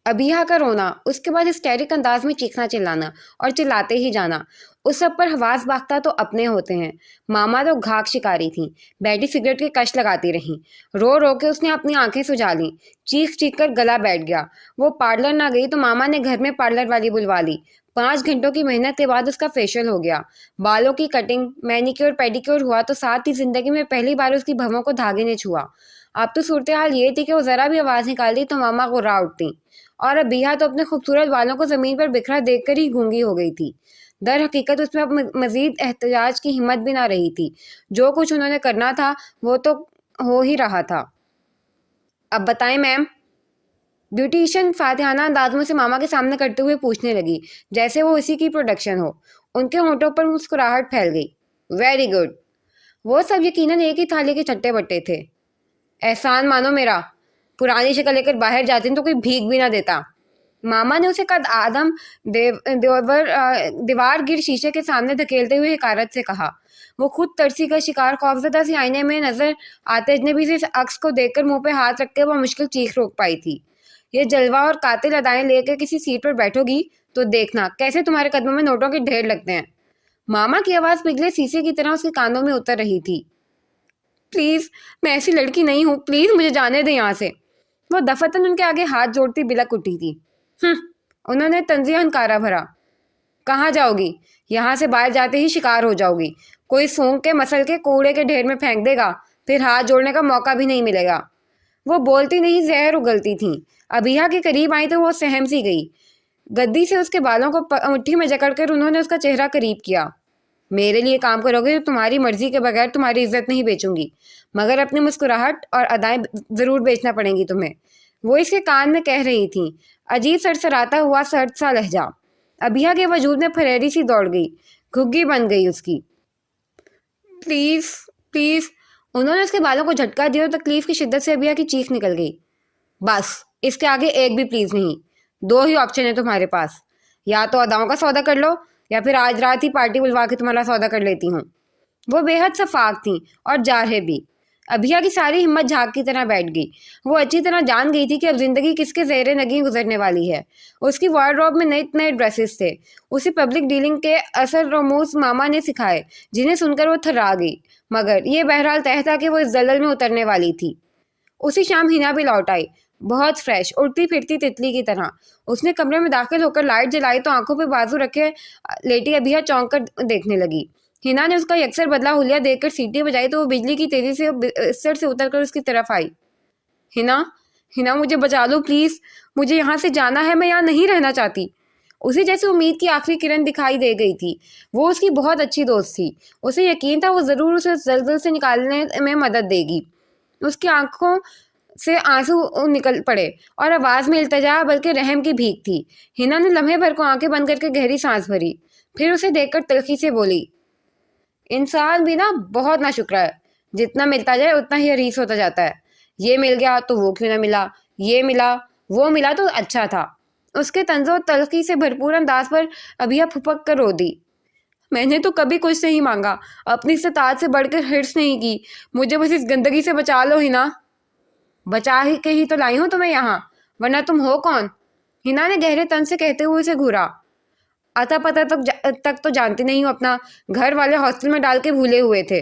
ابیہا کا رونا، اس کے بعد ہسٹیرک انداز میں چیخنا چلانا اور چلاتے ہی جانا۔ اس سب پر حواس باختہ تو اپنے ہوتے ہیں۔ ماما تو گھاک شکاری تھیں، بیٹی سگریٹ کے کش لگاتی رہیں۔ رو رو کے اس نے اپنی آنکھیں سجا لیں، چیخ چیخ کر گلا بیٹھ گیا۔ وہ پارلر نہ گئی تو ماما نے گھر میں پارلر والی بلوا لی۔ 5 گھنٹوں کی محنت کے بعد اس کا فیشیل ہو گیا، بالوں کی کٹنگ، مینیکیور پیڈیکیور ہوا تو ساتھ ہی زندگی میں پہلی بار اس کی بھووں کو دھاگے نے چھوا۔ اب تو صورتحال یہ تھی کہ وہ ذرا بھی آواز نکالتی تو ماما غرا اٹھتی، اور ابیہا تو اپنے خوبصورت بالوں کو زمین پر بکھرا دیکھ کر ہی گونگی ہو گئی تھی۔ در حقیقت اس میں اب مزید احتجاج کی ہمت بھی نہ رہی تھی۔ جو کچھ انہوں نے کرنا تھا وہ تو ہو ہی رہا تھا۔ اب بتائیں میم، بیوٹیشین فاتحانہ انداز میں سے ماما کے سامنے کرتے ہوئے پوچھنے لگی، جیسے وہ اسی کی پروڈکشن ہو۔ ان کے ہونٹوں پر مسکراہٹ پھیل گئی۔ Very good. وہ سب یقیناً ایک ہی تھالی کے چٹے بٹے تھے۔ احسان مانو میرا، پرانی شکل لے کر باہر جاتی تو کوئی بھیگ بھی نہ دیتا۔ ماما نے اسے قد آدم دیوار گر شیشے کے سامنے دھکیلتے ہوئے حقارت سے کہا۔ وہ خود ترسی کا شکار خوفزدہ سی آئینے میں نظر آتے اجنبی سے عکس کو دیکھ کر منہ پہ ہاتھ رکھ کے وہ مشکل چیخ روک پائی تھی۔ یہ جلوہ اور قاتل ادائیں لے کے کسی سیٹ پر بیٹھو گی تو دیکھنا کیسے تمہارے قدموں میں نوٹوں کے ڈھیر لگتے ہیں۔ ماما کی آواز پگھلے سیسے کی طرح اس کے کانوں میں اتر رہی تھی۔ پلیز، میں ایسی لڑکی نہیں ہوں، پلیز مجھے جانے دیں یہاں سے۔ وہ دفتن ان کے آگے ہاتھ جوڑتی بلک اٹھی تھی۔ انہوں نے طنزیہ ہنکارا بھرا۔ کہاں جاؤ گی؟ یہاں سے باہر جاتے ہی شکار ہو جاؤ گی، کوئی سونگ کے مسل کے کوڑے کے ڈھیر میں پھینک دے گا، پھر ہاتھ جوڑنے کا موقع بھی نہیں ملے گا۔ وہ بولتی نہیں زہر اگلتی تھیں۔ ابیہا کے قریب آئی تو وہ سہم سی گئی۔ گدی سے اس کے بالوں کو مٹھی میں جکڑ کر انہوں نے اس کا چہرہ قریب کیا۔ میرے لیے کام کرو گے تو تمہاری مرضی کے بغیر تمہاری عزت نہیں بیچوں گی، مگر اپنی مسکراہٹ اور ادائیں ضرور بیچنا پڑیں گی تمہیں۔ وہ اس کے کان میں کہہ رہی تھیں، عجیب سرسراتا ہوا سرد سا لہجہ۔ ابیہا کے وجود میں پھریری سی دوڑ گئی، گھگی بن گئی اس کی۔ Please please. انہوں نے اس کے بالوں کو جھٹکا دیا اور تکلیف کی شدت سے ابیہا کی چیخ نکل گئی۔ بس، اس کے آگے ایک بھی پلیز نہیں۔ 2 ہی آپشن ہے تمہارے پاس، یا تو اداؤں کا سودا کر لو یا پھر آج رات ہی پارٹی بلوا کے تمہارا سودا کر لیتی ہوں۔ وہ بے حد شفاق تھیں اور جارحیں بھی۔ ابیہا کی ساری ہمت جھاگ کی طرح بیٹھ گئی۔ وہ اچھی طرح جان گئی تھی کہ اب زندگی کس کے زیر نگیں گزرنے والی ہے۔ اس کی وارڈروب میں نئے نئے ڈریسز تھے، اسی پبلک ڈیلنگ کے اثر رموز ماما نے سکھائے، جنہیں سن کر وہ تھرا گئی، مگر یہ بہرحال طے تھا کہ وہ اس دلدل میں اترنے والی تھی۔ اسی شام ہنا بھی لوٹ آئی، بہت فریش، اڑتی پھرتی تتلی کی طرح۔ اس نے کمرے میں داخل ہو کر لائٹ جلائی تو آنکھوں پہ بازو رکھے لیٹی ابیہا چونک کر دیکھنے لگی۔ ہنا نے اس کا یکسر بدلہ حلیہ دیکھ کر سیٹی بجائی تو وہ بجلی کی تیزی سے بستر سے اتر کر اس کی طرف آئی۔ ہنا مجھے بچا لو پلیز، مجھے یہاں سے جانا ہے، میں یہاں نہیں رہنا چاہتی۔ اسے جیسے امید کی آخری کرن دکھائی دے گئی تھی۔ وہ اس کی بہت اچھی دوست تھی، اسے یقین تھا وہ ضرور اسے اس زلزلے سے نکالنے میں مدد دے گی۔ اس کی آنکھوں سے آنسو نکل پڑے اور آواز میں التجا بلکہ رحم کی بھیک تھی۔ ہنا نے لمحے بھر کو آنکھیں بند کر کے گہری سانس بھری، پھر اسے دیکھ کر تلخی سے بولی، انسان بھی نا بہت ناشکرا ہے، جتنا ملتا جائے اتنا ہی حریص ہوتا جاتا ہے۔ یہ مل گیا تو وہ کیوں نہ ملا، یہ ملا وہ ملا تو اچھا تھا۔ اس کے طنز و تلخی سے بھرپور انداز پر ابیہا پھپک کر رو دی۔ میں نے تو کبھی کچھ نہیں مانگا، اپنی استطاعت سے بڑھ کر حرص نہیں کی، مجھے بس اس گندگی سے بچا لو ہنا۔ بچا کے ہی تو لائی ہوں تمہیں یہاں، ورنہ تم ہو کون؟ ہنا نے گہرے طنز سے کہتے ہوئے اسے گھورا۔ آتا پتہ تک تو جانتی نہیں ہوں اپنا، گھر والے ہاسٹل میں ڈال کے بھولے ہوئے تھے،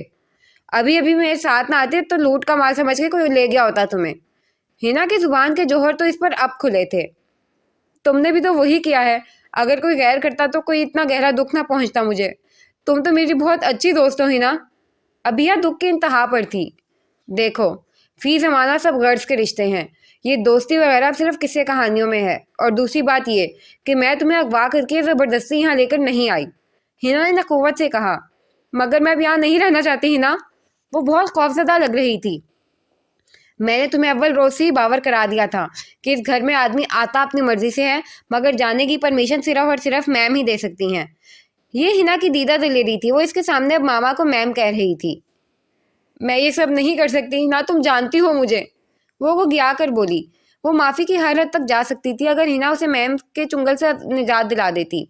ابھی میرے ساتھ نہ آتے تو لوٹ کا مال سمجھ کے کوئی لے گیا ہوتا تمہیں۔ ہنا کی زبان کے جوہر تو اس پر اب کھلے تھے۔ تم نے بھی تو وہی کیا ہے، اگر کوئی غیر کرتا تو کوئی اتنا گہرا دکھ نہ پہنچتا مجھے۔ تم تو میری بہت اچھی دوست ہو ہنا۔ ابیہا دکھ کی انتہا پر تھی۔ دیکھو، فی زمانہ سب غرض کے رشتے ہیں، یہ دوستی وغیرہ صرف قصے کہانیوں میں ہے، اور دوسری بات یہ کہ میں تمہیں اغوا کر کے زبردستی یہاں لے کر نہیں آئی، ہنا نے نخوت سے کہا۔ مگر میں اب یہاں نہیں رہنا چاہتی ہنا۔ وہ بہت خوفزدہ لگ رہی تھی۔ میں نے تمہیں اول روز سے ہی باور کرا دیا تھا کہ اس گھر میں آدمی آتا اپنی مرضی سے ہے، مگر جانے کی پرمیشن صرف اور صرف میم ہی دے سکتی ہیں۔ یہ ہنا کی دیدہ دلیری تھی، وہ اس کے سامنے اب ماما کو میم کہہ رہی تھی۔ میں یہ سب نہیں کر سکتی ہنا، تم جانتی ہو مجھے، وہ گیا کر بولی۔ وہ معافی کی ہر حد تک جا سکتی تھی اگر ہنا اسے میم کے چنگل سے نجات دلا دیتی۔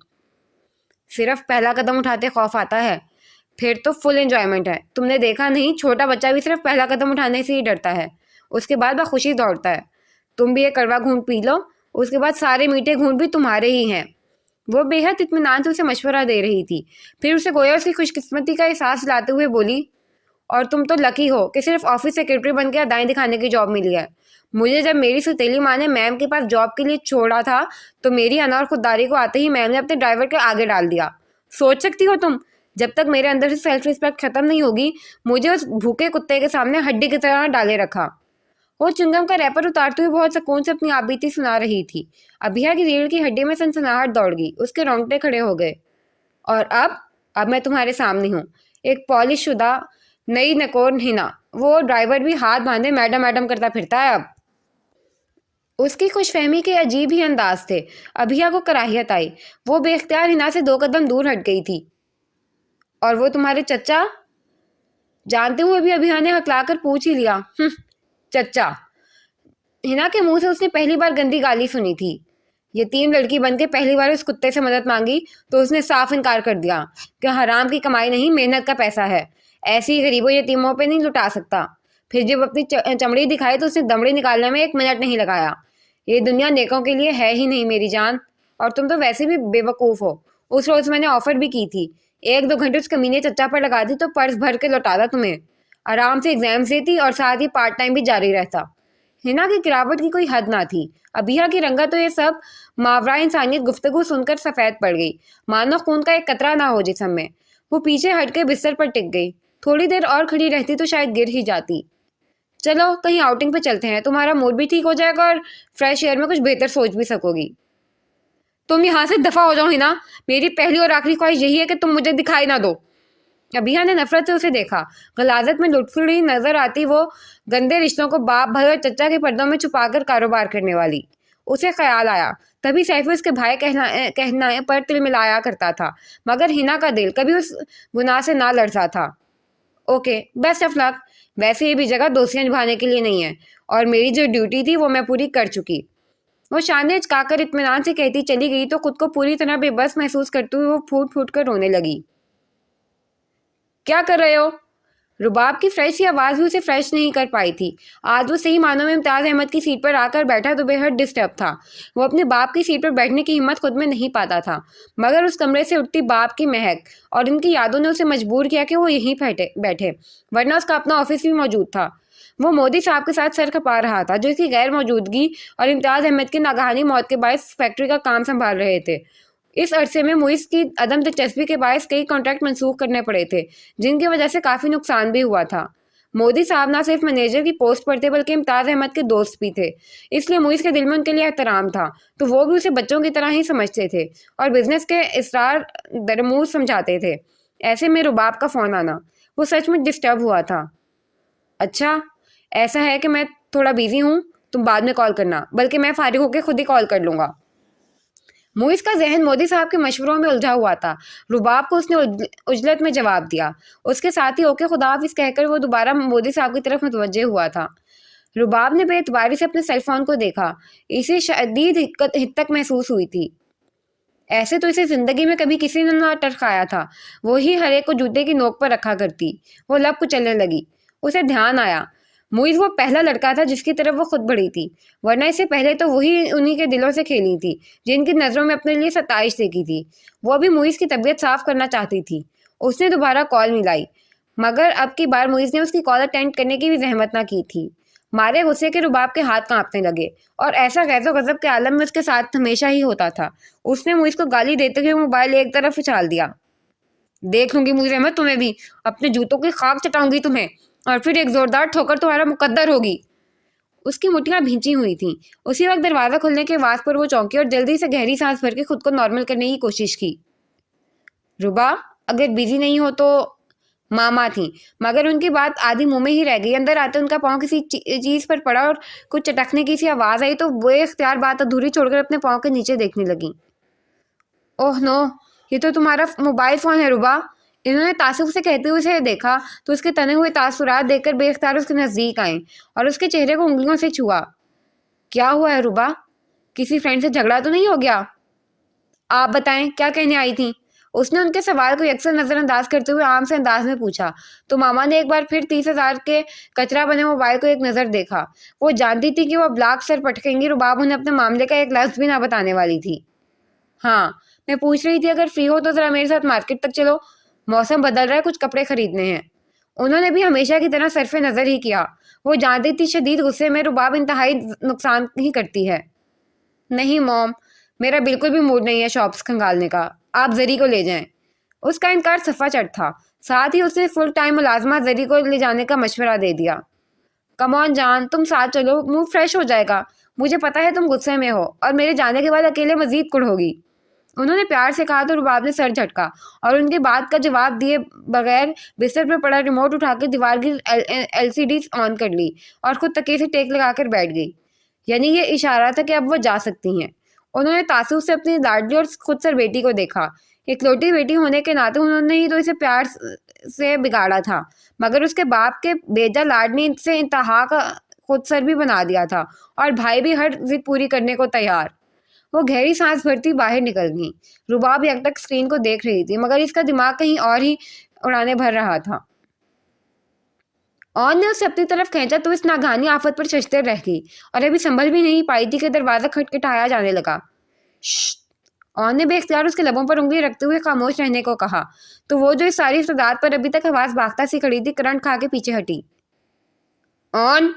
صرف پہلا قدم اٹھاتے خوف آتا ہے، پھر تو فل انجوائمنٹ ہے۔ تم نے دیکھا نہیں، چھوٹا بچہ بھی صرف پہلا قدم اٹھانے سے ہی ڈرتا ہے، اس کے بعد بخوشی دوڑتا ہے۔ تم بھی ایک کڑوا گھونٹ پی لو، اس کے بعد سارے میٹھے گھونٹ بھی تمہارے ہی ہیں۔ وہ بے حد اطمینان سے اسے مشورہ دے رہی تھی، پھر اسے گویا اس کی خوش قسمتی کا احساس دلاتے ہوئے بولی، اور تم تو لکی ہو کہ صرف آفس سیکرٹری بن کے ادائیں دکھانے کی جاب ملی ہے۔ مجھے جب میری ستیلی ماں نے میم کے پاس جاب کے لیے چھوڑا تھا تو میری انا اور خودداری کو آتے ہی میم نے اپنے ڈرائیور کے آگے ڈال دیا۔ سوچ سکتی ہو تم، جب تک میرے اندر سے سیلف رسپیکٹ ختم نہیں ہوگی، مجھے اس بھوکے کتے کے سامنے ہڈی کی طرح ڈالے رکھا۔ وہ چنگم کا ریپر اتارتے ہوئے بہت سکون سے اپنی آپ بیتی سنا رہی تھی۔ ابھیا کی ریڑھ کی ہڈی میں سنسناہٹ دوڑ گئی، اس کے رونگٹے کھڑے ہو گئے۔ اور اب میں تمہارے سامنے ہوں، ایک پالش شدہ نئی نکور ہنا۔ وہ ڈرائیور بھی ہاتھ باندھے میڈم میڈم کرتا پھرتا ہے اب۔ اس کی خوش فہمی کے عجیب ہی انداز تھے۔ ابھیا کو کراہیت آئی، وہ بے اختیار ہنا سے 2 قدم دور ہٹ گئی تھی۔ اور وہ تمہارے چچا؟ جانتے ہوئے بھی ابھیا نے ہکلا کر پوچھ ہی لیا۔ چچا؟ ہنا کے منہ سے اس نے پہلی بار گندی گالی سنی تھی۔ یتیم لڑکی بن کے پہلی بار اس کتے سے مدد مانگی تو اس نے صاف انکار کر دیا کہ حرام کی کمائی نہیں، محنت کا پیسہ ہے، ایسی غریبوں یتیموں پہ نہیں لٹا سکتا۔ پھر جب اپنی چمڑی دکھائی تو اس نے دمڑی نکالنے میں 1 منٹ نہیں لگایا۔ یہ دنیا نیکوں کے لیے ہے ہی نہیں میری جان، اور تم تو ویسے بھی بے وقوف ہو۔ اس روز میں نے آفر بھی کی تھی، 1-2 گھنٹے اس کمینے چچا پر لگا دی تو پرس بھر کے لوٹاتا تمہیں، آرام سے ایگزامز دیتی اور ساتھ ہی پارٹ ٹائم بھی جاری رہتا۔ ہنا کی گراوٹ کی کوئی حد نہ تھی۔ ابھیا کی رنگت تو یہ سب ماورا انسانیت گفتگو سن کر سفید پڑ گئی، مانو خون کا ایک قطرہ نہ ہو جسم میں۔ وہ پیچھے ہٹ کے بستر پر ٹک گئی، تھوڑی دیر اور کھڑی رہتی تو شاید گر ہی جاتی۔ چلو کہیں آؤٹنگ پہ چلتے ہیں، تمہارا موڈ بھی ٹھیک ہو جائے گا اور فریش ایئر میں کچھ بہتر سوچ بھی سکو گی۔ تم یہاں سے دفع ہو جاؤ ہنا، میری پہلی اور آخری خواہش یہی ہے کہ تم مجھے دکھائی نہ دو۔ ابھیا نے نفرت سے اسے دیکھا، غلاظت میں لٹکتی نظر آتی وہ گندے رشتوں کو باپ بھائی اور چچا کے پردوں میں چھپا کر کاروبار کرنے والی۔ اسے خیال آیا، تبھی سیفی اس کے بھائی کہنے پر تل ملایا کرتا تھا، مگر ہنا کا دل کبھی اس گناہ سے نہ لرزا تھا۔ اوکے، بیسٹ آف لک۔ ویسے یہ بھی جگہ دوستیاں نبھانے کے لیے نہیں ہے، اور میری جو ڈیوٹی تھی وہ میں پوری کر چکی۔ وہ شانے اچکا کر اطمینان سے کہتی چلی گئی تو خود کو پوری طرح بے بس محسوس کرتے ہوئے وہ پھوٹ پھوٹ کر رونے لگی۔ کیا کر رہے ہو؟ رباب کی فریش سی آواز بھی اسے فریش نہیں کر پائی تھی۔ آج وہ صحیح معنوں میں امتیاز احمد کی سیٹ پر آ کر بیٹھا تو بے حد ڈسٹرب تھا۔ وہ اپنے باپ کی سیٹ پر بیٹھنے کی ہمت خود میں نہیں پاتا تھا، مگر اس کمرے سے اٹھتی باپ کی مہک اور ان کی یادوں نے اسے مجبور کیا کہ وہ یہیں بیٹھے، ورنہ اس کا اپنا آفس بھی موجود تھا۔ وہ مودی صاحب کے ساتھ سر کھپا رہا تھا، جو اس کی غیر موجودگی اور امتیاز احمد کی ناگہانی موت کے باعث فیکٹری کا کام سنبھال رہے تھے۔ اس عرصے میں معیز کی عدم دلچسپی کے باعث کئی کانٹریکٹ منسوخ کرنے پڑے تھے، جن کی وجہ سے کافی نقصان بھی ہوا تھا۔ مودی صاحب نہ صرف مینیجر کی پوسٹ پر تھے بلکہ امتیاز احمد کے دوست بھی تھے، اس لیے معیز کے دل میں ان کے لیے احترام تھا، تو وہ بھی اسے بچوں کی طرح ہی سمجھتے تھے اور بزنس کے اسرار درموز سمجھاتے تھے۔ ایسے میں رباب کا فون آنا، وہ سچ میں ڈسٹرب ہوا تھا۔ اچھا ایسا ہے کہ میں تھوڑا بیزی ہوں، تم بعد میں کال کرنا، بلکہ میں فارغ ہو کے خود ہی کال کر لوں گا۔ معیز کا ذہن مودی صاحب کے مشوروں میں الجھا ہوا تھا۔ رباب کو اس نے عجلت میں جواب دیا، اس کے ساتھ ہی اوکے خدا حافظ کہہ کر وہ دوبارہ مودی صاحب کی طرف متوجہ ہوا تھا۔ رباب نے بے اعتباری سے اپنے سیل فون کو دیکھا، اسے شدید ہچک محسوس ہوئی تھی۔ ایسے تو اسے زندگی میں کبھی کسی نے نہ ٹرکایا تھا، وہی ہر ایک کو جوتے کی نوک پر رکھا کرتی۔ وہ لب کچلنے لگی، اسے دھیان آیا معیز وہ پہلا لڑکا تھا جس کی طرف وہ خود بڑھی تھی، ورنہ اس سے پہلے تو وہی انہی کے دلوں سے کھیلی تھی جن کی نظروں میں اپنے لیے ستائش دیکھی تھی۔ وہ ابھی معیز کی طبیعت صاف کرنا چاہتی تھی۔ اس نے دوبارہ کال ملائی، مگر اب کی بار معیز نے اس کی کال اٹینڈ کرنے کی بھی زحمت نہ کی تھی۔ مارے غصے کے رباب کے ہاتھ کانپنے لگے، اور ایسا غیظ و غضب کے عالم میں اس کے ساتھ ہمیشہ ہی ہوتا تھا۔ اس نے معیز کو گالی دیتے ہوئے موبائل ایک طرف اچھال دیا۔ دیکھ لوں گی معیز احمد تمہیں بھی، اپنے جوتوں کی خاک چٹاؤں گی تمہیں، اور پھر ایک زوردار ٹھوکر تمہارا مقدر ہوگی۔ اس کی مٹھیاں بھینچی ہوئی تھیں۔ اسی وقت دروازہ کھلنے کے آواز پر وہ چونکی اور جلدی سے گہری سانس بھر کے خود کو نارمل کرنے کی کوشش کی۔ ربا اگر بیزی نہیں ہو تو؟ ماما تھیں، مگر ان کی بات آدھی منہ میں ہی رہ گئی۔ اندر آتے ان کا پاؤں کسی چیز پر پڑا اور کچھ چٹکنے کی سی آواز آئی تو وہ اختیار بات ادھوری چھوڑ کر اپنے پاؤں کے نیچے دیکھنے لگیں۔ اوہ نو، یہ تو تمہارا موبائل فون ہے ربا۔ انہوں نے تعصب سے کہتے ہوئے اسے دیکھا تو اس کے تنے ہوئے تاثرات دیکھ کر بے اختیار اس کے نزدیک آئیں اور اس کے چہرے کو انگلیوں سے چھوا۔ کیا ہوا ہے ربا؟ کسی فرینڈ سے جھگڑا تو نہیں ہو گیا؟ آپ بتائیں کیا کہنے آئی تھیں؟ اس نے ان کے سوال کو یکسر نظر انداز کرتے ہوئے عام سے انداز میں پوچھا تو ماما نے ایک بار پھر 30,000 کے کچرا بنے موبائل کو ایک نظر دیکھا. وہ جانتی تھی کہ وہ بلاک سر پٹکیں گی. رباب انہیں اپنے معاملے کا ایک لفظ بھی نہ بتانے والی تھی. ہاں میں پوچھ رہی تھی اگر فری ہو تو ذرا میرے ساتھ مارکیٹ تک چلو, موسم بدل رہا ہے, کچھ کپڑے خریدنے ہیں. انہوں نے بھی ہمیشہ کی طرح صرف نظر ہی کیا. وہ جانتی تھی شدید غصے میں رباب انتہائی نقصان ہی کرتی ہے. نہیں موم, میرا بالکل بھی موڈ نہیں ہے شاپس کھنگالنے کا, آپ زری کو لے جائیں. اس کا انکار صفا چڑھ تھا. ساتھ ہی اس نے فل ٹائم ملازمہ زری کو لے جانے کا مشورہ دے دیا. کم آن جان, تم ساتھ چلو, موڈ فریش ہو جائے گا. مجھے پتا ہے تم غصے میں ہو اور میرے جانے کے بعد اکیلے مزید کڑ ہوگی. انہوں نے پیار سے کہا تو رباب نے سر جھٹکا اور ان کی بات کا جواب دیے بغیر بستر پر پڑا ریموٹ اٹھا کے دیوار کی LCD آن کر لی اور خود تکیے سے ٹیک لگا کر بیٹھ گئی. یعنی یہ اشارہ تھا کہ اب وہ جا سکتی ہیں. انہوں نے تعصب سے اپنی لاڈلی اور خود سر بیٹی کو دیکھا. اکلوٹی بیٹی ہونے کے ناطے انہوں نے ہی تو اسے پیار سے بگاڑا تھا, مگر اس کے باپ کے بیجا لاڈ نے سے انتہا کا خود سر بھی بنا دیا تھا اور بھائی بھی ہر ضد پوری کرنے کو تیار. وہ گہری سانس بھرتی باہر نکل گئی. رباب یک تک اسکرین کو دیکھ رہی تھی مگر اس کا دماغ کہیں اور ہی اڑانے بھر رہا تھا. اون نے اسے اپنی طرف کھینچا تو اس ناگہانی آفت پر ششدر رہ گئی اور ابھی سنبھل بھی نہیں پائی تھی کہ دروازہ کھٹکھٹایا جانے لگا. ششت. اون نے بے اختیار اس کے لبوں پر انگلی رکھتے ہوئے خاموش رہنے کو کہا تو وہ جو اس ساری استداد پر ابھی تک حواس باختہ سی کھڑی تھی کرنٹ کھا کے پیچھے ہٹی. اون.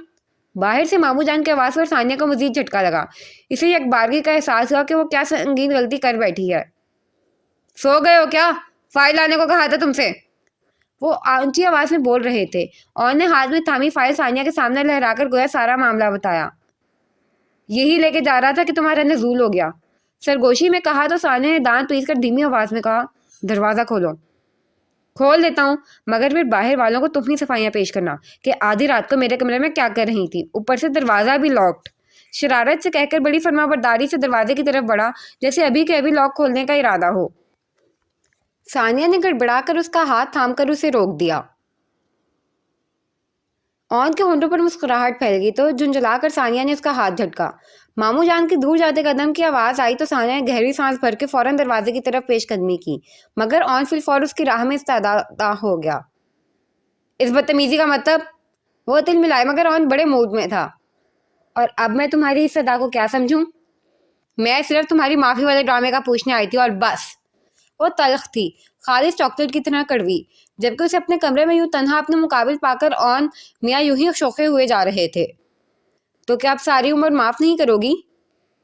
باہر سے ماموں جان کی آواز پر ثانیہ کو مزید جھٹکا لگا. اسے یک بارگی کا احساس ہوا کہ وہ کیا سنگین غلطی کر بیٹھی ہے. سو گئے ہو کیا؟ فائل لانے کو کہا تھا تم سے. وہ اونچی آواز میں بول رہے تھے. اون نے ہاتھ میں تھامی فائل ثانیہ کے سامنے لہرا کر گویا سارا معاملہ بتایا. یہی لے کے جا رہا تھا کہ تمہارا نزول ہو گیا. سرگوشی میں کہا تو ثانیہ نے دانت پیس کر دھیمی آواز میں کہا دروازہ کھولو. کھول دیتا ہوں مگر پھر باہر والوں کو تم ہی صفائیاں پیش کرنا کہ آدھی رات کو میرے کمرے میں کیا کر رہی تھی, اوپر سے دروازہ بھی لاکڈ. شرارت سے کہہ کر بڑی فرما برداری سے دروازے کی طرف بڑھا جیسے ابھی کے ابھی لاک کھولنے کا ارادہ ہو. ثانیہ نے گڑبڑا کر اس کا ہاتھ تھام کر اسے روک دیا. اون کے ہونٹوں پر مسکراہٹ پھیل گئی تو جھنجھلا کر ثانیہ نے اس کا ہاتھ جھٹکا. ماموں جان کی دور جاتے قدم کی آواز آئی تو ثانیہ نے گہری سانس بھر کے فوراً دروازے کی طرف پیش قدمی کی مگر اون فی الفور اس کی راہ میں استعدا ہو گیا. اس بدتمیزی کا مطلب؟ وہ دل ملائے مگر اون بڑے موڈ میں تھا. اور اب میں تمہاری اس صدا کو کیا سمجھوں؟ میں صرف تمہاری معافی والے ڈرامے کا پوچھنے آئی تھی اور بس. وہ تلخ تھی, خالص چاکلیٹ کی طرح کڑوی, جبکہ اسے اپنے کمرے میں یوں تنہا اپنے مقابل پا کر اون میاں یوں ہی شوخے ہوئے جا رہے تھے. تو کیا اب ساری عمر معاف نہیں کرو گی؟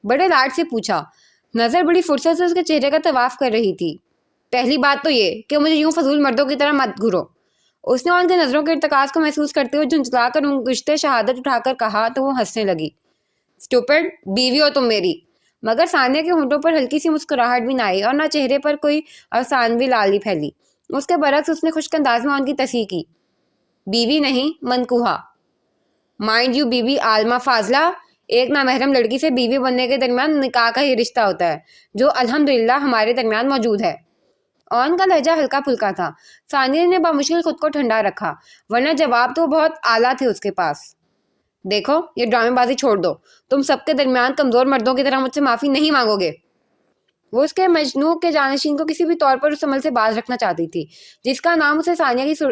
بڑے لاڈ سے پوچھا. نظر بڑی فرصت سے اس کے چہرے کا طواف کر رہی تھی. پہلی بات تو یہ کہ مجھے یوں فضول مردوں کی طرح مت گھرو. اس نے ان کے نظروں کے ارتکاز کو محسوس کرتے ہوئے جھنجھلا کر گشتے شہادت اٹھا کر کہا تو وہ ہنسنے لگی. اسٹوپڈ, بیوی ہو تم میری. مگر ثانیہ کے ہونٹوں پر ہلکی سی مسکراہٹ بھی نہ آئی اور نہ چہرے پر کوئی افسانوی لالی پھیلی. اس کے برعکس اس نے خشک انداز میں ان کی تصحیح کی. بیوی نہیں, منکوہا. مائنڈ یو بیوی عالمہ فاضلہ, ایک نامحرم لڑکی سے بیوی بننے کے درمیان نکاح کا ہی رشتہ ہوتا ہے جو الحمدللہ ہمارے درمیان موجود ہے. اون کا لہجہ ہلکا پھلکا تھا. ثانیہ نے بامشکل خود کو ٹھنڈا رکھا ورنہ جواب تو بہت اعلیٰ تھے اس کے پاس. دیکھو یہ ڈرامے بازی چھوڑ دو, تم سب کے درمیان کمزور مردوں کی طرح مجھ سے معافی نہیں مانگو گے. وہ اس کے مجنوں کے جانشین کو کسی بھی طور پر اس عمل سے باز رکھنا چاہتی تھی جس کا نام اسے ثانیہ کی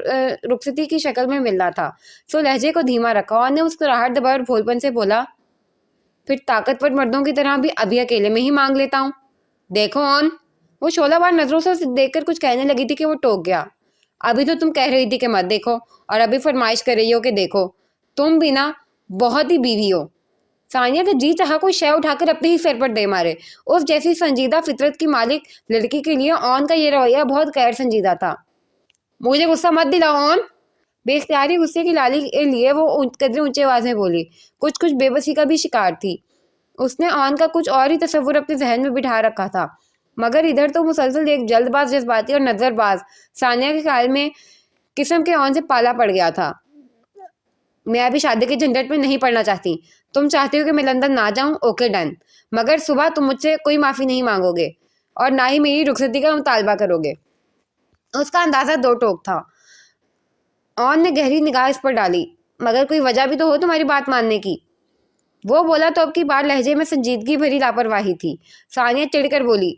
رخصتی کی شکل میں مل رہا تھا. سو لہجے کو دھیما رکھا اور نے مسکراہٹ دبا اور بھولپن سے بولا پھر طاقتور مردوں کی طرح بھی ابھی اکیلے میں ہی مانگ لیتا ہوں. دیکھو اون. وہ شعلہ بار نظروں سے دیکھ کر کچھ کہنے لگی تھی کہ وہ ٹوک گیا. ابھی تو تم کہہ رہی تھی کہ مت دیکھو اور ابھی فرمائش کر رہی ہو کہ دیکھو. تم بھی نا بہت ہی بیوی ہو. ثانیہ کا جی چاہا کوئی شے اٹھا کر اپنے ہی سر پر دے مارے. اس جیسی سنجیدہ فطرت کی مالک لڑکی کے لیے اون کا یہ رویہ بہت غیر سنجیدہ تھا. مجھے غصہ مت دلاؤ اون. بے اختیاری غصے کی لالی کے لیے وہ قدرے اونچی آواز میں بولی. کچھ بے بسی کا بھی شکار تھی. اس نے اون کا کچھ اور ہی تصور اپنے ذہن میں بٹھا رکھا تھا مگر ادھر تو مسلسل ایک جلد باز جذباتی اور نظر باز ثانیہ کے خیال میں قسم کے اون سے پالا پڑ گیا تھا. میں ابھی شادی کے جھنجٹ میں نہیں پڑنا چاہتی. تم چاہتی ہو کہ میں لندن نہ جاؤں, اوکے ڈن, مگر صبح تم مجھ سے کوئی معافی نہیں مانگو گے اور نہ ہی میری رخصتی کا مطالبہ کرو گے. اس کا اندازہ دو ٹوک تھا. اون نے گہری نگاہ اس پر ڈالی. مگر کوئی وجہ بھی تو ہو تمہاری بات ماننے کی. وہ بولا تو اب کی بار لہجے میں سنجیدگی بھری لاپرواہی تھی. ثانیہ چڑھ کر بولی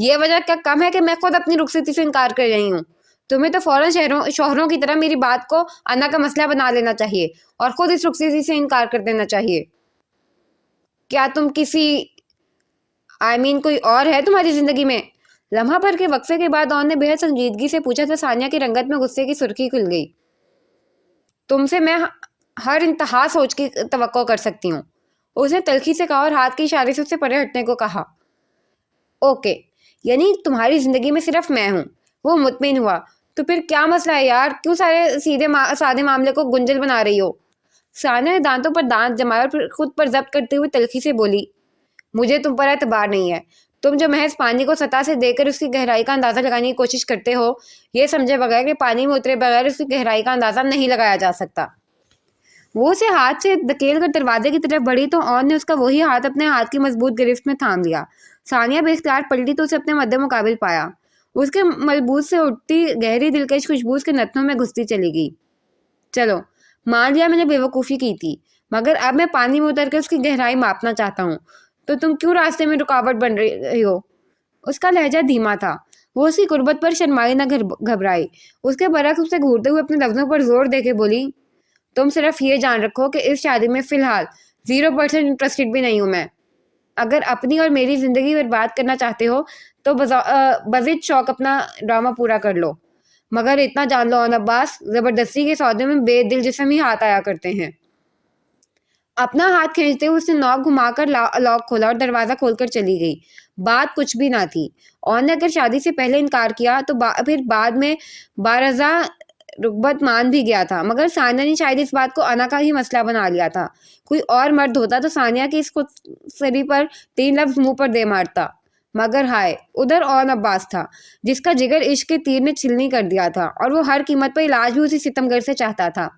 یہ وجہ کیا کم ہے کہ میں خود اپنی رخصتی سے انکار کر رہی ہوں؟ تمہیں تو فوراً شوہروں کی طرح میری بات کو انا کا مسئلہ بنا لینا چاہیے اور خود اس رخصتی سے انکار کر دینا چاہیے. کیا تم کسی کوئی اور ہے تمہاری زندگی میں؟ لمحہ بھر کے وقفے کے بعد آن نے بےحد سنجیدگی سے پوچھا تو ثانیہ کی رنگت میں غصے کی سرخی کھل گئی. تم سے میں ہر انتہا سوچ کی توقع کر سکتی ہوں، اس نے تلخی سے کہا اور ہاتھ کی اشارے سے اسے پرے ہٹنے کو کہا. اوکے، یعنی تمہاری زندگی میں صرف میں ہوں؟ وہ مطمئن ہوا. تو پھر کیا مسئلہ ہے یار، کیوں سادے معاملے کو گنجل بنا رہی ہو؟ ثانیہ نے دانتوں پر دانت جمائے اور پھر خود پر ضبط کرتے ہوئے تلخی سے بولی، مجھے تم پر اعتبار نہیں ہے. تم جو محض پانی کو سطح سے دیکھ کر اس کی گہرائی کا اندازہ لگانے کی کوشش کرتے ہو، یہ سمجھے بغیر کہ پانی میں اترے بغیر اس کی گہرائی کا اندازہ نہیں لگایا جا سکتا. وہ اسے ہاتھ سے دھکیل کر دروازے کی طرف بڑھی تو آن نے اس کا وہی ہاتھ اپنے ہاتھ کی مضبوط گرفت میں تھام لیا. ثانیہ بے اختیار پلٹی تو اسے اپنے مد مقابل پایا. اس کے ملبوس سے اٹھتی گہری دلکش خوشبو اس کے نتنوں میں گھستی چلی گئی. چلو مان لیا میں نے بے وقوفی کی تھی، مگر اب میں پانی میں اتر کے اس کی گہرائی ماپنا چاہتا ہوں. تو تم کیوں راستے میں رکاوٹ بن رہی ہو؟ اس کا لہجہ دھیما تھا. وہ اس کی قربت پر شرمائی نہ گھبرائی. اس کے برعکس اسے گھورتے ہوئے اپنے لفظوں پر زور دے کے بولی، تم صرف یہ جان رکھو کہ اس شادی میں فی الحال 0% انٹرسٹڈ بھی نہیں ہوں میں. اگر اپنی اور میری زندگی برباد کرنا چاہتے ہو تو بضد شوق اپنا ڈرامہ پورا کر لو، مگر اتنا جان لو آن عباس، زبردستی کے سودے میں بے دل جسم ہی ہاتھ آیا کرتے ہیں. اپنا ہاتھ کھینچتے ہوئے اس نے نوک گھما کر لاک کھولا اور دروازہ کھول کر چلی گئی. بات کچھ بھی نہ تھی. آن نے اگر شادی سے پہلے انکار کیا تو پھر بعد میں بارضا رغبت مان بھی گیا تھا، مگر ثانیہ نے شاید اس بات کو انا کا ہی مسئلہ بنا لیا تھا. کوئی اور مرد ہوتا تو ثانیہ کی اس خود سری پر 3 لفظ منہ پر دے مارتا، مگر ہائے، ادھر آن عباس تھا جس کا جگر عشق کے تیر نے چھلنی کر دیا تھا اور وہ ہر قیمت پر علاج بھی اسی ستمگر سے چاہتا تھا.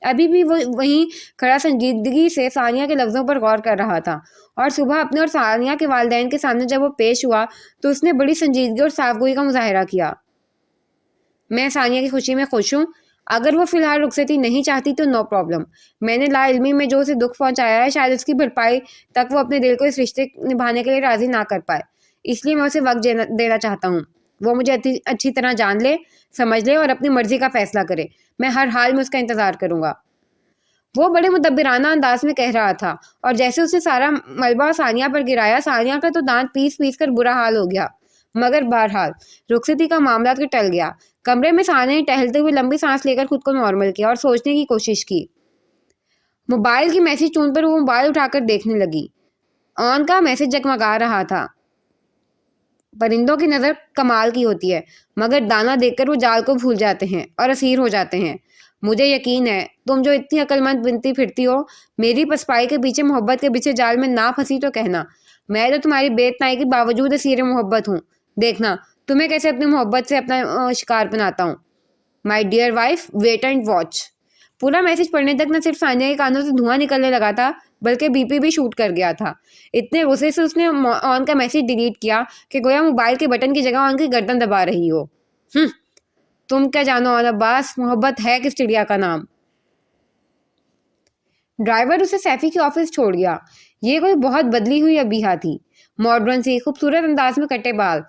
ابھی بھی وہ وہیں کھڑا سنجیدگی سے ثانیہ کے لفظوں پر غور کر رہا تھا، اور صبح اپنے اور ثانیہ کے والدین کے سامنے جب وہ پیش ہوا تو اس نے بڑی سنجیدگی اور صاف گوئی کا مظاہرہ کیا. میں ثانیہ کی خوشی میں خوش ہوں. اگر وہ فی الحال رخصتی نہیں چاہتی تو نو پرابلم. میں نے لا علمی میں جو اسے دکھ پہنچایا ہے، شاید اس کی بھرپائی تک وہ اپنے دل کو اس رشتے نبھانے کے لیے راضی نہ کر پائے. اس لیے میں اسے وقت دینا چاہتا ہوں. وہ مجھے اچھی طرح جان لے، سمجھ لے اور اپنی مرضی کا فیصلہ کرے. میں ہر حال میں اس کا انتظار کروں گا. وہ بڑے مدبرانہ انداز میں کہہ رہا تھا، اور جیسے اس نے سارا ملبہ ثانیہ پر گرایا، ثانیہ کا تو دانت پیس پیس کر برا حال ہو گیا. مگر بہرحال رخصتی کا معاملہ تو ٹل گیا. کمرے میں ثانیہ نے ٹہلتے ہوئے لمبی سانس لے کر خود کو نارمل کیا اور سوچنے کی کوشش کی. موبائل کی میسج ٹون پر وہ موبائل اٹھا کر دیکھنے لگی. آن کا میسج جگمگا رہا تھا. پرندوں کی نظر کمال کی ہوتی ہے، مگر دانہ دیکھ کر وہ جال کو بھول جاتے ہیں اور اسیر ہو جاتے ہیں. مجھے یقین ہے تم جو اتنی عقل مند بنتی پھرتی ہو، میری پسپائی کے پیچھے محبت کے پیچھے جال میں نہ پھنسی تو کہنا. میں تو تمہاری بے اتنائی کے باوجود اسیر محبت ہوں. دیکھنا تمہیں کیسے اپنی محبت سے اپنا شکار بناتا ہوں. My dear wife, wait and watch. پورا میسج پڑھنے تک نہ صرف ثانیہ کے کانوں سے دھواں نکلنے لگا تھا، بلکہ بی پی بھی شوٹ کر گیا تھا. اتنے غصے سے اس نے آن کا میسج ڈیلیٹ کیا کہ گویا موبائل کے بٹن کی جگہ آن کی گردن دبا رہی ہو. تم کیا جانو آن عباس، محبت ہے کس چڑیا کا نام. ڈرائیور اسے سیفی کے آفس چھوڑ گیا. یہ کوئی بہت بدلی ہوئی ابیہا تھی. ماڈرن سی خوبصورت انداز میں کٹے بال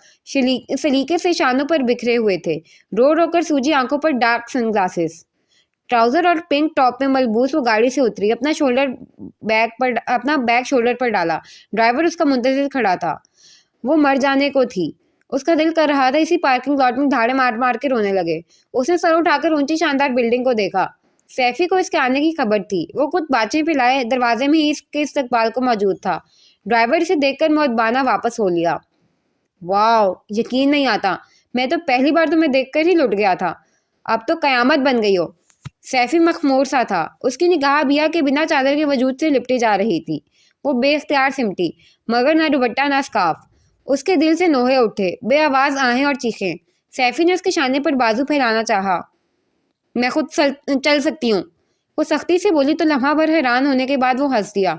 سلیقے سے شانوں پر بکھرے ہوئے تھے. رو رو کر سوجی آنکھوں پر ڈارک سن گلاسز، ٹراؤزر اور پنک ٹاپ میں ملبوس وہ گاڑی سے اتری. اپنا بیگ شولڈر پر ڈالا. ڈرائیور اس کا منتظر کھڑا تھا. وہ مر جانے کو تھی. اس کا دل کر رہا تھا اسی پارکنگ لاٹ میں دھاڑے مار مار کے رونے لگے. اس نے سر اٹھا کر اونچی شاندار بلڈنگ کو دیکھا. سیفی کو اس کے آنے کی خبر تھی. وہ خود باچیں پلائے دروازے میں ہی اس کے استقبال کو موجود تھا. ڈرائیور اسے دیکھ کر مؤدبانہ واپس ہو لیا. واو، یقین نہیں آتا، میں تو پہلی بار تمہیں دیکھ کر ہی لٹ گیا تھا. اب تو قیامت بن گئی ہو. سیفی مخمور سا تھا. اس کی نگاہ بیا کے بنا چادر کے وجود سے لپٹی جا رہی تھی. وہ بے اختیار سمٹی، مگر نہ دوپٹہ نہ اسکارف. اس کے دل سے نوحے اٹھے، بے آواز آہیں اور چیخیں. سیفی نے اس کے شانے پر بازو پھیلانا چاہا. میں خود چل سکتی ہوں، وہ سختی سے بولی تو لمحہ بھر حیران ہونے کے بعد وہ ہنس دیا.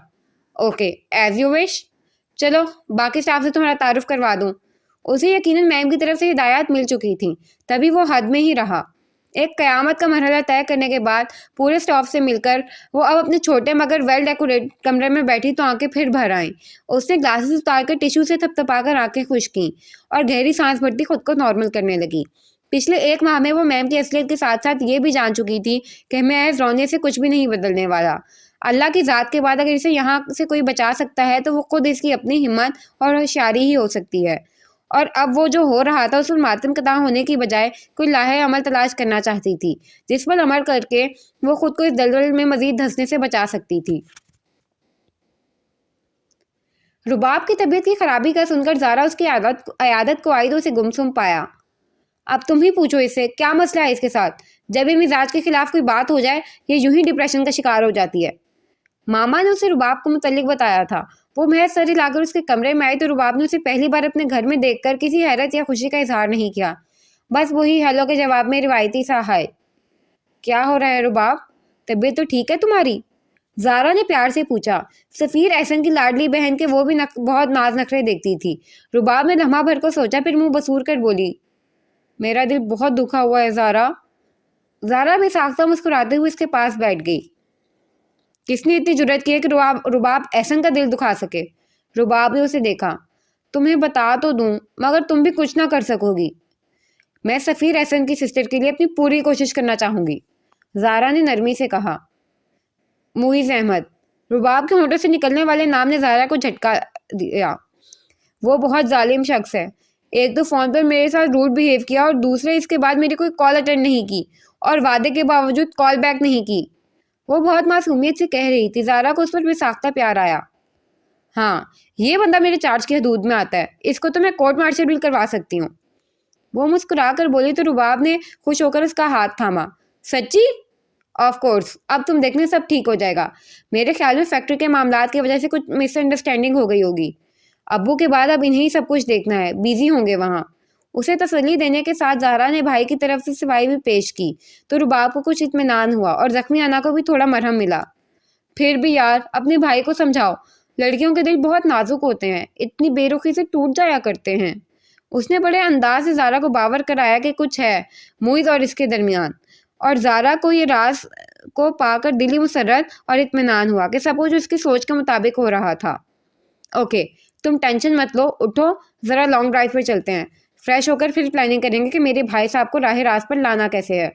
Okay, as you wish. چلو باقی اسٹاف سے تمہارا تعارف کروا دوں. اسے یقیناً میم کی طرف سے ہدایات مل چکی تھیں، تبھی وہ حد میں ہی رہا. ایک قیامت کا مرحلہ طے کرنے کے بعد پورے اسٹاف سے مل کر وہ اب اپنے چھوٹے مگر ویل ڈیکوریٹ کمرے میں بیٹھی تو آنکھیں پھر بھر آئیں. اس نے گلاسز اتار کر ٹیشو سے تھپ تھپا کر آنکھیں خشک کیں اور گہری سانس بھرتی خود کو نارمل کرنے لگی. پچھلے 1 ماہ میں وہ میم کی اصلیت کے ساتھ ساتھ یہ بھی جان چکی تھی کہ محض رونے سے کچھ بھی نہیں بدلنے والا. اللہ کی ذات کے بعد اگر اسے یہاں سے کوئی بچا سکتا ہے تو وہ خود اس کی اپنی ہمت اور ہوشیاری ہی ہو سکتی ہے. اور اب وہ جو ہو رہا تھا اس پر ماتم قطع ہونے کی بجائے کوئی لاہ عمل تلاش کرنا چاہتی تھی جس پر عمل کر کے وہ خود کو اس دلدل میں مزید دھنسنے سے بچا سکتی تھی. رباب کی طبیعت کی خرابی کا سن کر زارا اس کی عیادت کو آئی تو اسے گمسم پایا. اب تم ہی پوچھو اس سے کیا مسئلہ ہے اس کے ساتھ. جب بھی مزاج کے خلاف کوئی بات ہو جائے یہ یوں ہی ڈپریشن کا شکار ہو جاتی ہے. ماما نے اسے رباب کو متعلق بتایا تھا. وہ محض سر ہلا کر اس کے کمرے میں آئی تو رباب نے اسے پہلی بار اپنے گھر میں دیکھ کر کسی حیرت یا خوشی کا اظہار نہیں کیا. بس وہی ہیلو کے جواب میں روایتی سا ہائے. کیا ہو رہا ہے رباب؟ طبیعت تو ٹھیک ہے تمہاری؟ زارا نے پیار سے پوچھا. سفیر احسن کی لاڈلی بہن کے وہ بھی بہت ناز نخرے دیکھتی تھی. رباب نے لمحہ بھر کو سوچا پھر منہ بسور کر بولی میرا دل بہت دکھا ہوا ہے زارا. زارا بھی ساختہ مسکراتے ہوئے اس کے پاس بیٹھ گئی. کس نے اتنی جرت کی ہے کہ رباب احسن کا دل دکھا سکے؟ رباب نے اسے دیکھا. تمہیں بتا تو دوں مگر تم بھی کچھ نہ کر سکو گی. میں سفیر احسن کی سسٹر کے لیے اپنی پوری کوشش کرنا چاہوں گی. زارا نے نرمی سے کہا. معیز احمد. رباب کے ہونٹوں سے نکلنے والے نام نے زارا کو جھٹکا دیا. وہ بہت ظالم شخص ہے. ایک تو فون پر میرے ساتھ روڈ بیہیو کیا اور دوسرے اس کے بعد میری کوئی کال اٹینڈ نہیں کی اور وعدے کے باوجود کال بیک نہیں کی. وہ بہت معصومیت سے کہہ رہی تھی. زارا کو اس پر بے ساختہ پیار آیا. ہاں یہ بندہ میرے چارج کی حدود میں آتا ہے. اس کو تو میں کورٹ مارشل بھی کروا سکتی ہوں. وہ مسکرا کر بولی تو رباب نے خوش ہو کر اس کا ہاتھ تھاما. سچی؟ Of course. اب تم دیکھنے سب ٹھیک ہو جائے گا. میرے خیال میں فیکٹری کے معاملات کی وجہ سے کچھ مس انڈرسٹینڈنگ ہو گئی ہوگی. ابو کے بعد اب انہیں سب کچھ دیکھنا ہے. بیزی ہوں گے وہاں. اسے تسلی دینے کے ساتھ زارا نے بھائی کی طرف سے صفائی بھی پیش کی تو رباب کو کچھ اطمینان ہوا اور زخمی انا کو بھی تھوڑا مرہم ملا. پھر بھی یار اپنے بھائی کو سمجھاؤ. لڑکیوں کے دل بہت نازک ہوتے ہیں. اتنی بے رخی سے ٹوٹ جایا کرتے ہیں. اس نے بڑے انداز سے زارا کو باور کرایا کہ کچھ ہے معیز اور اس کے درمیان. اور زارا کو یہ راز کو پا کر دلی مسرت اور اطمینان ہوا کہ سب کچھ اس کی سوچ کے مطابق ہو رہا تھا. اوکے تم ٹینشن مت لو. اٹھو ذرا لانگ ڈرائیو پہ چلتے ہیں. فریش ہو کر پھر پلاننگ کریں گے کہ میرے بھائی صاحب کو راہ راست پر لانا کیسے ہے.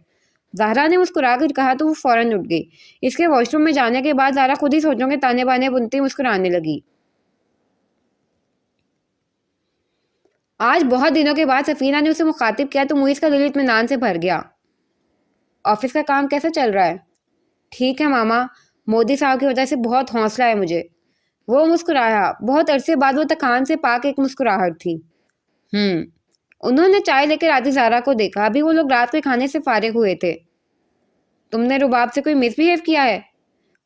زہرا نے مسکرا کر کہا تو وہ فوراً اٹھ گئی. اس کے واش روم میں جانے کے بعد زارا خود ہی سوچوں کے تانے بانے بنتی مسکرانے لگی. آج بہت دنوں کے بعد سفینہ نے اسے مخاطب کیا تو معیز کا دل اطمینان سے بھر گیا. آفس کا کام کیسا چل رہا ہے؟ ٹھیک ہے ماما. مودی صاحب کی وجہ سے بہت حوصلہ ہے مجھے. وہ مسکرایا. بہت عرصے بعد وہ تکان سے پاک ایک مسکراہٹ تھی. انہوں نے چائے لے کر آتی زارا کو دیکھا. ابھی وہ لوگ رات کے کھانے سے فارغ ہوئے تھے. تم نے رباب سے کوئی مس بیہیو کیا ہے؟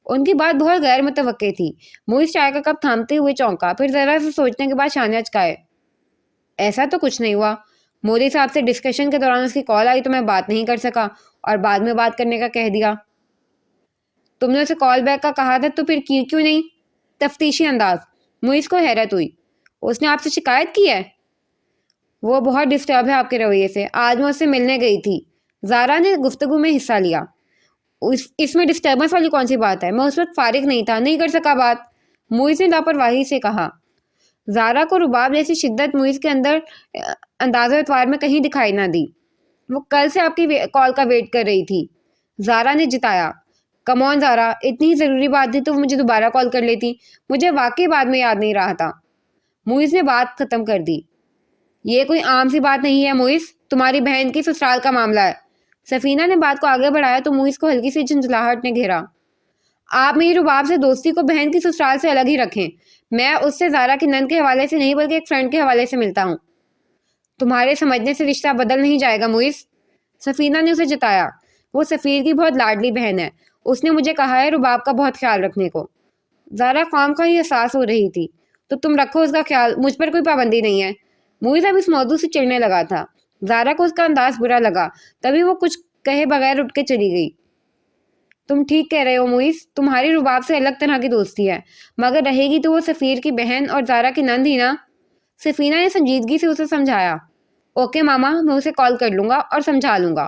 ان کی بات بہت غیر متوقع تھی. معیز چائے کا کپ تھامتے ہوئے چونکا. پھر ذرا سے سوچنے کے بعد شانے اچکائے. ایسا تو کچھ نہیں ہوا. مودی صاحب سے ڈسکشن کے دوران اس کی کال آئی تو میں بات نہیں کر سکا اور بعد میں بات کرنے کا کہہ دیا. تم نے اسے کال بیک کا کہا تھا تو پھر کیوں نہیں؟ تفتیشی انداز. معیز کو حیرت ہوئی. اس نے آپ سے شکایت کی ہے؟ وہ بہت ڈسٹرب ہے آپ کے رویے سے. آج میں اس سے ملنے گئی تھی. زارا نے گفتگو میں حصہ لیا. اس میں ڈسٹربنس والی کون سی بات ہے؟ میں اس وقت فارغ نہیں تھا. نہیں کر سکا بات. معیز نے لاپرواہی سے کہا. زارا کو رباب جیسی شدت معیز کے اندر انداز و اعتبار میں کہیں دکھائی نہ دی. وہ کل سے آپ کی کال کا ویٹ کر رہی تھی. زارا نے جتایا. کم آن زارا اتنی ہی ضروری بات تھی تو مجھے دوبارہ کال کر لیتی. مجھے واقعی بعد میں یاد نہیں رہا تھا. معیز نے بات ختم کر دی. یہ کوئی عام سی بات نہیں ہے معیز. تمہاری بہن کی سسرال کا معاملہ ہے. سفینہ نے بات کو آگے بڑھایا تو معیز کو ہلکی سی جھنجھلاہٹ نے گھیرا. آپ میری رباب سے دوستی کو بہن کی سسرال سے الگ ہی رکھیں. میں اس سے زارا کی نند کے حوالے سے نہیں بلکہ ایک فرینڈ کے حوالے سے ملتا ہوں. تمہارے سمجھنے سے رشتہ بدل نہیں جائے گا معیز. سفینہ نے اسے جتایا. وہ سفیر کی بہت لاڈلی بہن ہے. اس نے مجھے کہا ہے رباب کا بہت خیال رکھنے کو. زارا خام کا ہی احساس ہو رہی تھی. تو تم رکھو اس کا خیال. مجھ پر کوئی پابندی نہیں ہے. معیز اب اس موضوع سے چڑھنے لگا تھا. زارا کو اس کا انداز برا لگا. تبھی وہ کچھ کہے بغیر اٹھ کے چلی گئی. تم ٹھیک کہہ رہے ہو معیز. تمہاری رباب سے الگ طرح کی دوستی ہے مگر رہے گی تو وہ سفیر کی بہن اور زارا کی نند ہی نا. سفینہ نے سنجیدگی سے اسے سمجھایا. اوکے ماما میں اسے کال کر لوں گا اور سمجھا لوں گا.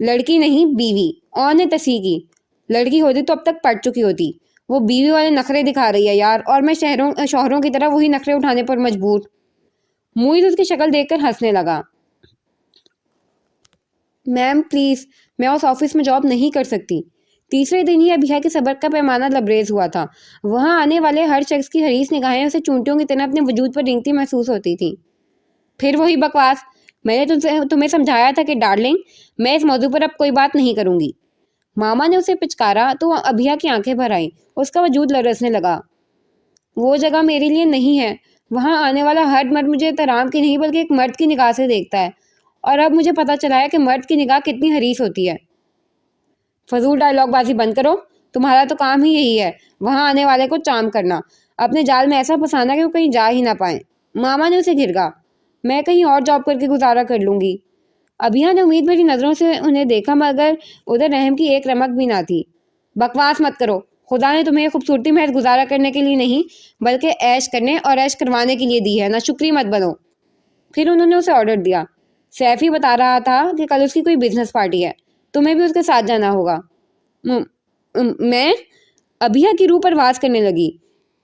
لڑکی نہیں بیوی، اور نے تصحیح کی۔ لڑکی ہوتی تو اب تک پڑ چکی ہوتی، وہ بیوی والے نخرے دکھا رہی ہے یار، اور میں شوہروں کی طرح وہی نخرے اٹھانے پر مجبور۔ موئز اس کی شکل دیکھ کر ہنسنے لگا۔ میم پلیز، میں اس آفس میں جاب نہیں کر سکتی۔ تیسرے دن ہی ابھیا کے صبر کا پیمانہ لبریز ہوا تھا۔ وہاں آنے والے ہر شخص کی حریص نگاہیں اسے چونٹیوں کی طرح اپنے وجود پر رینگتی محسوس ہوتی تھی۔ پھر وہی بکواس، میں نے تمہیں سمجھایا تھا کہ ڈارلنگ، میں اس موضوع پر اب کوئی بات نہیں کروں گی۔ ماما نے اسے پچکارا تو ابھیا کی آنکھیں بھر آئیں، اس کا وجود لرزنے لگا۔ وہ جگہ میرے لیے نہیں ہے، وہاں آنے والا ہر مرد مجھے احترام کی نہیں بلکہ ایک مرد کی نگاہ سے دیکھتا ہے، اور اب مجھے پتا چلا ہے کہ مرد کی نگاہ کتنی حریص ہوتی ہے۔ فضول ڈائلاگ بازی بند کرو، تمہارا تو کام ہی یہی ہے، وہاں آنے والے کو چام کرنا، اپنے جال میں ایسا پھنسانا کہ وہ کہیں جا ہی نہ پائیں۔ ماما نے اسے گھرگا، میں کہیں اور جاب کر کے گزارا کر لوں گی۔ ابھیا نے امید بھری نظروں سے انہیں دیکھا، مگر ادھر رحم کی ایک رمق بھی نہ تھی۔ بکواس مت کرو، خدا نے تمہیں یہ خوبصورتی محض گزارا کرنے کے لیے نہیں بلکہ عیش کرنے اور عیش کروانے کے لیے دی ہے، نہ شکری مت بنو۔ پھر انہوں نے اسے آرڈر دیا، سیفی بتا رہا تھا کہ کل اس کی کوئی بزنس پارٹی ہے، تمہیں بھی اس کے ساتھ جانا ہوگا۔ میں ابھیا کی روح پرواز کرنے لگی۔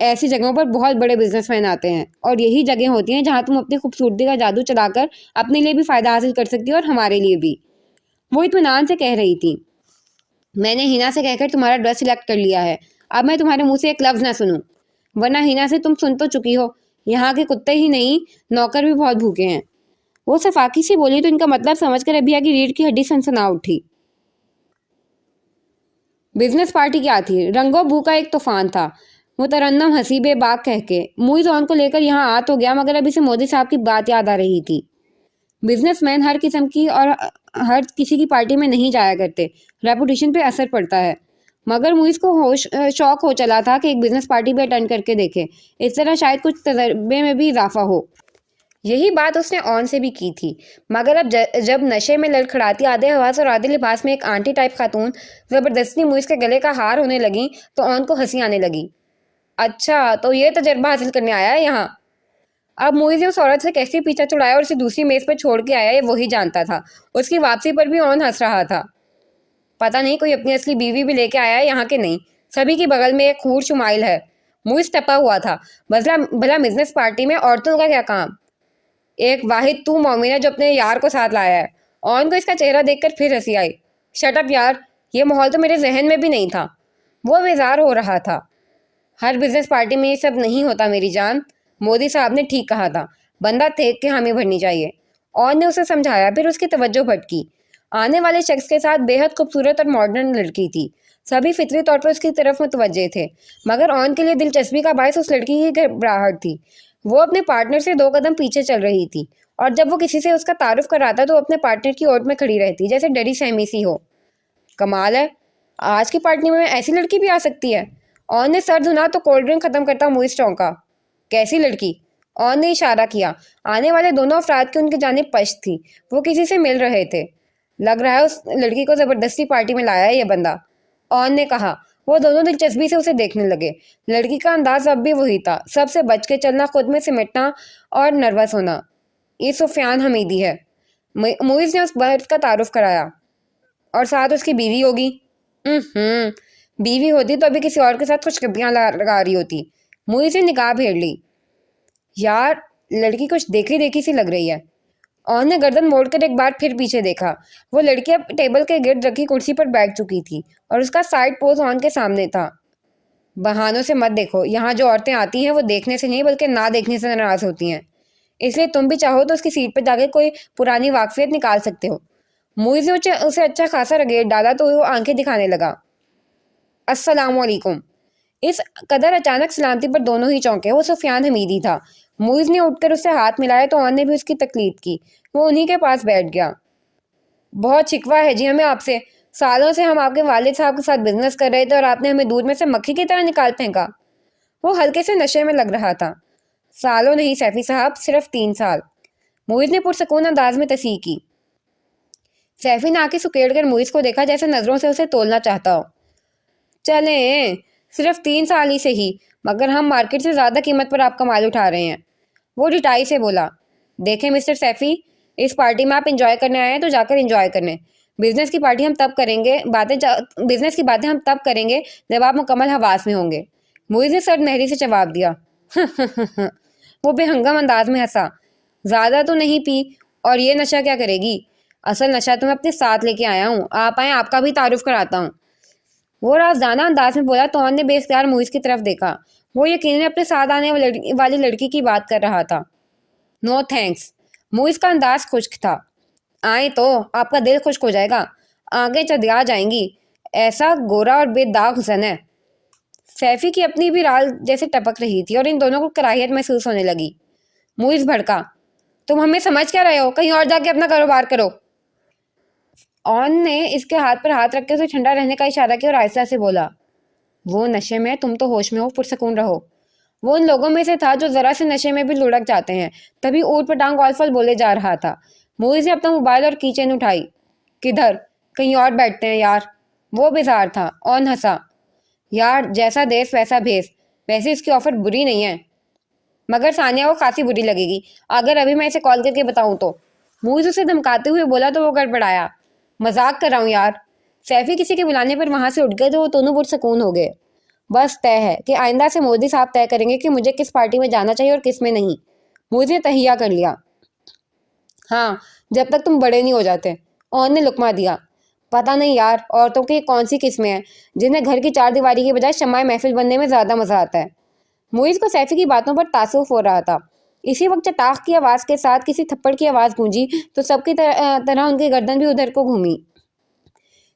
ایسی جگہوں پر بہت بڑے بزنس مین آتے ہیں، اور یہی جگہیں ہوتی ہیں جہاں تم اپنی خوبصورتی کا جادو چلا کر اپنے لیے بھی فائدہ حاصل کر سکتی ہو اور ہمارے لیے بھی۔ وہ اطمینان سے کہہ رہی تھی، میں نے ہینا سے کہہ کر تمہارا ڈریس سلیکٹ کر لیا ہے، اب میں تمہارے منہ سے ایک لفظ نہ سنوں، ورنہ ہینا سے تم سن تو چکی ہو، یہاں کے کتے ہی نہیں نوکر بھی بہت بھوکے ہیں۔ وہ صفاقی سے بولی تو ان کا مطلب سمجھ کر ابھیا کی ریڑھ کی ہڈی سنسنا اٹھی۔ بزنس پارٹی کیا تھی، رنگوں بو کا ایک طوفان تھا۔ مترنم ہنسی بے باک کہہ کے، موئز آن کو لے کر یہاں آ تو گیا، مگر اب اسے مودی صاحب کی بات یاد آ رہی تھی۔ بزنس مین ہر قسم کی اور ہر کسی کی پارٹی میں نہیں جایا کرتے، ریپوٹیشن پہ اثر پڑتا ہے۔ مگر موئز کو شوق ہو چلا تھا کہ ایک بزنس پارٹی بھی اٹینڈ کر کے دیکھے، اس طرح شاید کچھ تجربے میں بھی اضافہ ہو۔ یہی بات اس نے آن سے بھی کی تھی، مگر اب جب نشے میں لڑکھڑاتی آدھے حواس اور آدھے لباس میں ایک آنٹی ٹائپ خاتون زبردستی موئز کے گلے کا ہار ہونے لگی تو آن کو ہنسی آنے لگی۔ اچھا، تو یہ تجربہ حاصل کرنے آیا ہے یہاں؟ اب موئز نے اس عورت سے کیسے پیچھا چھڑایا اور اسے دوسری میز پر چھوڑ کے آیا، یہ وہی جانتا تھا۔ اس کی واپسی پر بھی آن ہنس رہا تھا۔ پتہ نہیں کوئی اپنی اصلی بیوی بھی لے کے آیا ہے یہاں کے نہیں، سبھی کی بغل میں ایک خور شمائل ہے۔ موئز ٹپا ہوا تھا، بھلا بزنس پارٹی میں عورتوں کا کیا کام؟ ایک واحد تو مومن ہے جو اپنے یار کو ساتھ لایا ہے۔ آن کو اس کا چہرہ دیکھ کر پھر ہنسی آئی۔ شٹ اپ یار، یہ ماحول تو میرے ذہن میں بھی نہیں تھا۔ وہ بیزار ہو رہا تھا۔ ہر بزنس پارٹی میں یہ سب نہیں ہوتا میری جان، مودی صاحب نے ٹھیک کہا تھا، بندہ دیکھ کے حامی بھرنی چاہیے۔ آن نے اسے سمجھایا، پھر اس کی توجہ بھٹکی۔ آنے والے شخص کے ساتھ بے حد خوبصورت اور ماڈرن لڑکی تھی، سبھی فطری طور پر اس کی طرف متوجہ تھے، مگر آن کے لیے دلچسپی کا باعث اس لڑکی کی گھبراہٹ تھی۔ وہ اپنے پارٹنر سے 2 قدم پیچھے چل رہی تھی، اور جب وہ کسی سے اس کا تعارف کراتا تو وہ اپنے پارٹنر کی اوٹ میں کھڑی رہتی جیسے ڈری سہمی سی ہو۔ کمال ہے، آج کی پارٹی میں ایسی لڑکی بھی آ سکتی ہے۔ آن نے سر دھنا تو کولڈ ڈرنک ختم کرتا موئز چونکا۔ کیسی لڑکی؟ آن نے اشارہ کیا۔ آنے والے دونوں افراد کی ان کی جانب پشت تھی، وہ کسی سے مل رہے تھے۔ لگ رہا ہے اس لڑکی کو زبردستی پارٹی میں لایا ہے یہ بندہ، آن نے کہا۔ وہ دونوں دلچسپی سے اسے دیکھنے لگے۔ لڑکی کا انداز اب بھی وہی تھا، سب سے بچ کے چلنا، خود میں سمٹنا اور نروس ہونا۔ یہ سفیان حمیدی ہے۔ موئز نے اس مرد کا تعارف کرایا۔ اور ساتھ اس کی بیوی ہوگی؟ بیوی ہوتی تو ابھی کسی اور کے ساتھ خوشخبریاں لگا رہی ہوتی۔ موئز نے نگاہ پھیر لی۔ یار، لڑکی کچھ دیکھی دیکھی سی لگ رہی ہے۔ آن نے گردن موڑ کر ایک بار پھر پیچھے دیکھا۔ وہ لڑکی اب ٹیبل کے گرد رکھی کرسی پر بیٹھ چکی تھی، اور اس کا سائڈ پوز آن کے سامنے تھا۔ بہانوں سے مت دیکھو، یہاں جو عورتیں آتی ہیں وہ دیکھنے سے نہیں بلکہ نہ دیکھنے سے ناراض ہوتی ہیں، اس لیے تم بھی چاہو تو اس کی سیٹ پہ جا کے کوئی پرانی واقفیت نکال سکتے ہو۔ موئز نے اسے اچھا خاصا رگیٹ ڈالا تو وہ آنکھیں دکھانے لگا۔ السلام علیکم۔ اس قدر اچانک سلامتی پر دونوں ہی چونکے۔ وہ سفیان حمیدی تھا۔ موئز نے اٹھ کر اس سے ہاتھ ملایا تو آن نے بھی اس کی تقلید کی۔ وہ انہی کے پاس بیٹھ گیا۔ بہت شکوہ ہے جی ہمیں آپ سے، سالوں سے ہم آپ کے والد صاحب کے ساتھ بزنس کر رہے تھے اور آپ نے ہمیں دودھ میں سے مکھی کی طرح نکال پھینکا۔ وہ ہلکے سے نشے میں لگ رہا تھا۔ سالوں نہیں سیفی صاحب، صرف 3 سال۔ موئز نے پرسکون انداز میں تصحیح کی۔ سیفی نے آنکھیں سکیڑ کر موئز کو دیکھا جیسے نظروں سے اسے تولنا چاہتا ہو۔ چلیں، صرف 3 سال ہی سے ہی، مگر ہم مارکیٹ سے زیادہ قیمت پر آپ کا مال اٹھا رہے ہیں۔ وہ ڈٹائی سے بولا۔ دیکھیں مسٹر سیفی، اس پارٹی میں آپ انجوائے کرنے آئے ہیں تو جا کر انجوائے کرنے، بزنس کی باتیں ہم تب کریں گے جب آپ مکمل حواس میں ہوں گے۔ معیز نے سر نہری سے جواب دیا۔ وہ بے ہنگم انداز میں ہنسا۔ زیادہ تو نہیں پی، اور یہ نشہ کیا کرے گی؟ اصل نشہ تو میں اپنے ساتھ لے کے آیا ہوں، آپ آئیں آپ کا بھی تعارف کراتا ہوں۔ وہ رازدانہ انداز میں بولا تو نے بے اختیار معیز کی طرف دیکھا۔ وہ یقیناً اپنے ساتھ آنے والی لڑکی کی بات کر رہا تھا۔ نو تھینکس۔ معیز کا انداز خشک تھا۔ آئیں تو آپ کا دل خشک ہو جائے گا، آنکھیں چدیا جائیں گی، ایسا گورا اور بے داغ حسن ہے۔ سیفی کی اپنی بھی رال جیسے ٹپک رہی تھی اور ان دونوں کو کراہیت محسوس ہونے لگی۔ معیز بھڑکا، تم ہمیں سمجھ کیا رہے ہو؟ کہیں اور جا کے اپنا کاروبار کرو۔ اون نے اس کے ہاتھ پر ہاتھ رکھ کے اسے ٹھنڈا رہنے کا اشارہ کیا اور آہستہ سے بولا، وہ نشے میں، تم تو ہوش میں ہو، پرسکون رہو۔ وہ ان لوگوں میں سے تھا جو ذرا سے نشے میں بھی لڑک جاتے ہیں۔ تبھی اوٹ پٹانگ گولفل بولے جا رہا تھا۔ معیز نے اپنا موبائل اور کی چین اٹھائی۔ کدھر؟ کہیں اور بیٹھتے ہیں یار۔ وہ بیزار تھا۔ اون ہنسا، یار جیسا دیس ویسا بھیس، ویسے اس کی آفر بری نہیں ہے، مگر ثانیہ کو خاصی بری لگے گی اگر ابھی میں اسے کال کر کے بتاؤں تو۔ معیز اسے دھمکاتے ہوئے بولا تو وہ گڑبڑایا، مذاق کر رہا ہوں یار۔ سیفی کسی کے بلانے پر وہاں سے اٹھ گئے تو وہ دونوں پرسکون ہو گئے۔ بس طے ہے کہ آئندہ سے مودی صاحب طے کریں گے کہ مجھے کس پارٹی میں جانا چاہیے اور کس میں نہیں۔ معیز نے تہیہ کر لیا۔ ہاں، جب تک تم بڑے نہیں ہو جاتے۔ اون نے لقمہ دیا۔ پتہ نہیں یار، عورتوں کی کون سی قسمیں ہیں جنہیں گھر کی چار دیواری کے بجائے شمع محفل بننے میں زیادہ مزہ آتا ہے۔ معیز کو سیفی کی باتوں پر تعصب ہو رہا تھا۔ اسی وقت چٹاخ کی آواز کے ساتھ کسی تھپڑ کی آواز گونجی تو سب کی طرح ان کی گردن بھی ادھر کو گھومی۔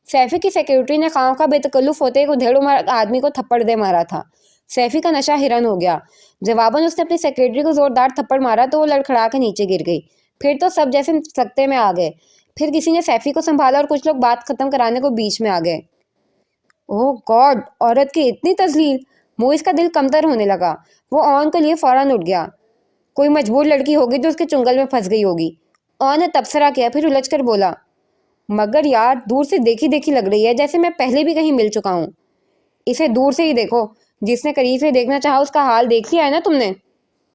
سیفی کی سیکیورٹی نے خواہ بے تکلف ہوتے ایک ادھیڑ عمر آدمی کو تھپڑ دے مارا تھا۔ سیفی کا نشہ ہرن ہو گیا۔ جواباً اس نے اپنی سیکیورٹی کو زوردار تھپڑ مارا تو وہ لڑکھڑا کے نیچے گر گئی۔ پھر تو سب جیسے سکتے میں آ گئے۔ پھر کسی نے سیفی کو سنبھالا اور کچھ لوگ بات ختم کرانے کو بیچ میں آ گئے۔ اوہ گاڈ، عورت کی اتنی تذلیل! معیز کا دل کمتر ہونے لگا۔ وہ اون کے لیے فوراً اٹھ گیا۔ کوئی مجبور لڑکی ہوگی جو اس کے چنگل میں پھنس گئی ہوگی۔ اون نے تبصرہ کیا، پھر الجھ کر بولا، مگر یار دور سے دیکھی دیکھی لگ رہی ہے، جیسے میں پہلے بھی کہیں مل چکا ہوں۔ اسے دور سے ہی دیکھو، جس نے قریب سے دیکھنا چاہا اس کا حال دیکھ لیا ہے نا تم نے۔